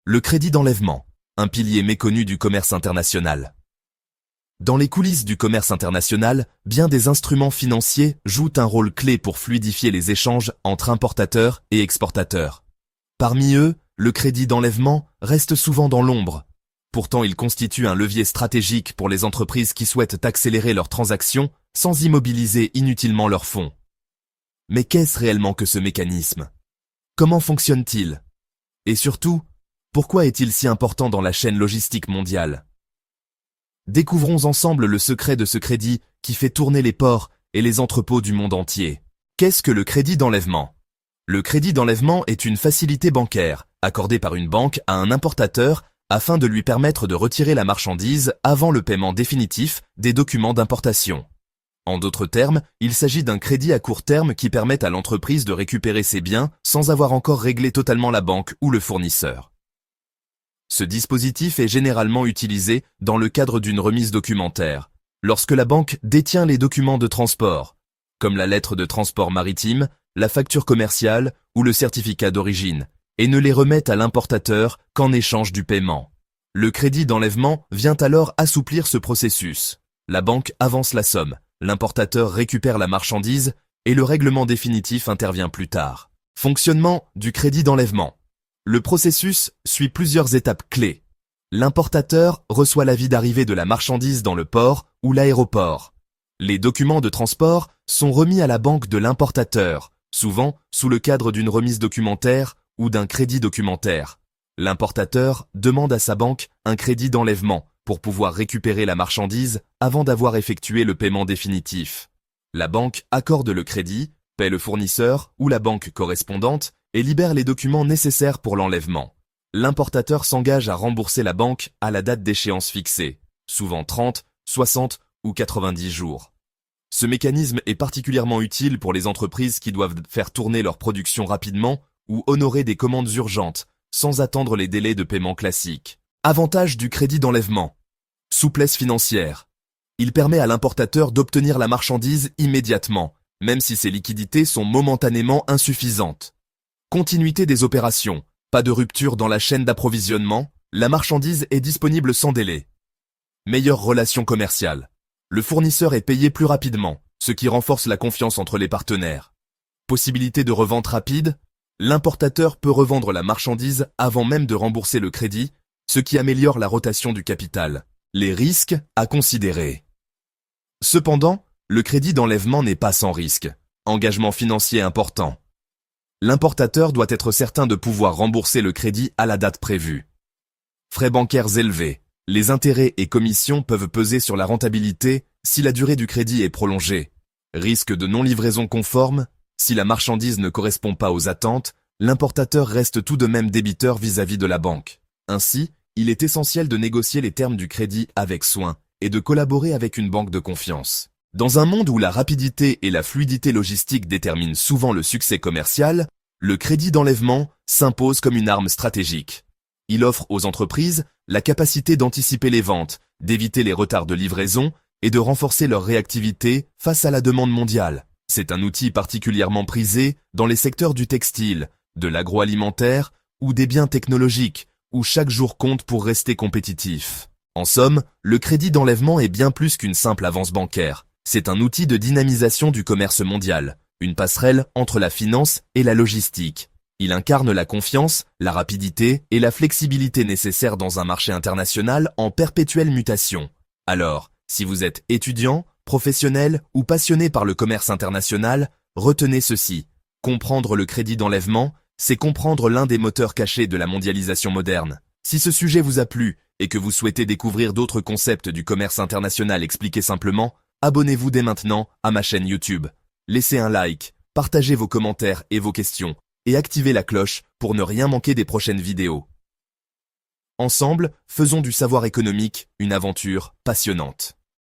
Le crédit d'enlèvement, un pilier méconnu du commerce international. Dans les coulisses du commerce international, bien des instruments financiers jouent un rôle clé pour fluidifier les échanges entre importateurs et exportateurs. Parmi eux, le crédit d'enlèvement reste souvent dans l'ombre. Pourtant, il constitue un levier stratégique pour les entreprises qui souhaitent accélérer leurs transactions sans immobiliser inutilement leurs fonds. Mais qu'est-ce réellement que ce mécanisme? Comment fonctionne-t-il? Et surtout, pourquoi est-il si important dans la chaîne logistique mondiale? Découvrons ensemble le secret de ce crédit qui fait tourner les ports et les entrepôts du monde entier. Qu'est-ce que le crédit d'enlèvement? Le crédit d'enlèvement est une facilité bancaire, accordée par une banque à un importateur afin de lui permettre de retirer la marchandise avant le paiement définitif des documents d'importation. En d'autres termes, il s'agit d'un crédit à court terme qui permet à l'entreprise de récupérer ses biens sans avoir encore réglé totalement la banque ou le fournisseur. Ce dispositif est généralement utilisé dans le cadre d'une remise documentaire, lorsque la banque détient les documents de transport, comme la lettre de transport maritime, la facture commerciale ou le certificat d'origine, et ne les remet à l'importateur qu'en échange du paiement. Le crédit d'enlèvement vient alors assouplir ce processus. La banque avance la somme, l'importateur récupère la marchandise et le règlement définitif intervient plus tard. Fonctionnement du crédit d'enlèvement. Le processus suit plusieurs étapes clés. L'importateur reçoit l'avis d'arrivée de la marchandise dans le port ou l'aéroport. Les documents de transport sont remis à la banque de l'importateur, souvent sous le cadre d'une remise documentaire ou d'un crédit documentaire. L'importateur demande à sa banque un crédit d'enlèvement pour pouvoir récupérer la marchandise avant d'avoir effectué le paiement définitif. La banque accorde le crédit, paie le fournisseur ou la banque correspondante et libère les documents nécessaires pour l'enlèvement. L'importateur s'engage à rembourser la banque à la date d'échéance fixée, souvent 30, 60 ou 90 jours. Ce mécanisme est particulièrement utile pour les entreprises qui doivent faire tourner leur production rapidement ou honorer des commandes urgentes, sans attendre les délais de paiement classiques. Avantage du crédit d'enlèvement. Souplesse financière. Il permet à l'importateur d'obtenir la marchandise immédiatement, même si ses liquidités sont momentanément insuffisantes. Continuité des opérations. Pas de rupture dans la chaîne d'approvisionnement, la marchandise est disponible sans délai. Meilleure relation commerciale. Le fournisseur est payé plus rapidement, ce qui renforce la confiance entre les partenaires. Possibilité de revente rapide. L'importateur peut revendre la marchandise avant même de rembourser le crédit, ce qui améliore la rotation du capital. Les risques à considérer. Cependant, le crédit d'enlèvement n'est pas sans risque. Engagement financier important. L'importateur doit être certain de pouvoir rembourser le crédit à la date prévue. Frais bancaires élevés. Les intérêts et commissions peuvent peser sur la rentabilité si la durée du crédit est prolongée. Risque de non-livraison conforme. Si la marchandise ne correspond pas aux attentes, l'importateur reste tout de même débiteur vis-à-vis de la banque. Ainsi, il est essentiel de négocier les termes du crédit avec soin et de collaborer avec une banque de confiance. Dans un monde où la rapidité et la fluidité logistique déterminent souvent le succès commercial, le crédit d'enlèvement s'impose comme une arme stratégique. Il offre aux entreprises la capacité d'anticiper les ventes, d'éviter les retards de livraison et de renforcer leur réactivité face à la demande mondiale. C'est un outil particulièrement prisé dans les secteurs du textile, de l'agroalimentaire ou des biens technologiques, où chaque jour compte pour rester compétitif. En somme, le crédit d'enlèvement est bien plus qu'une simple avance bancaire. C'est un outil de dynamisation du commerce mondial, une passerelle entre la finance et la logistique. Il incarne la confiance, la rapidité et la flexibilité nécessaires dans un marché international en perpétuelle mutation. Alors, si vous êtes étudiant, professionnel ou passionné par le commerce international, retenez ceci. Comprendre le crédit d'enlèvement, c'est comprendre l'un des moteurs cachés de la mondialisation moderne. Si ce sujet vous a plu et que vous souhaitez découvrir d'autres concepts du commerce international expliqués simplement, abonnez-vous dès maintenant à ma chaîne YouTube. Laissez un like, partagez vos commentaires et vos questions, et activez la cloche pour ne rien manquer des prochaines vidéos. Ensemble, faisons du savoir économique une aventure passionnante.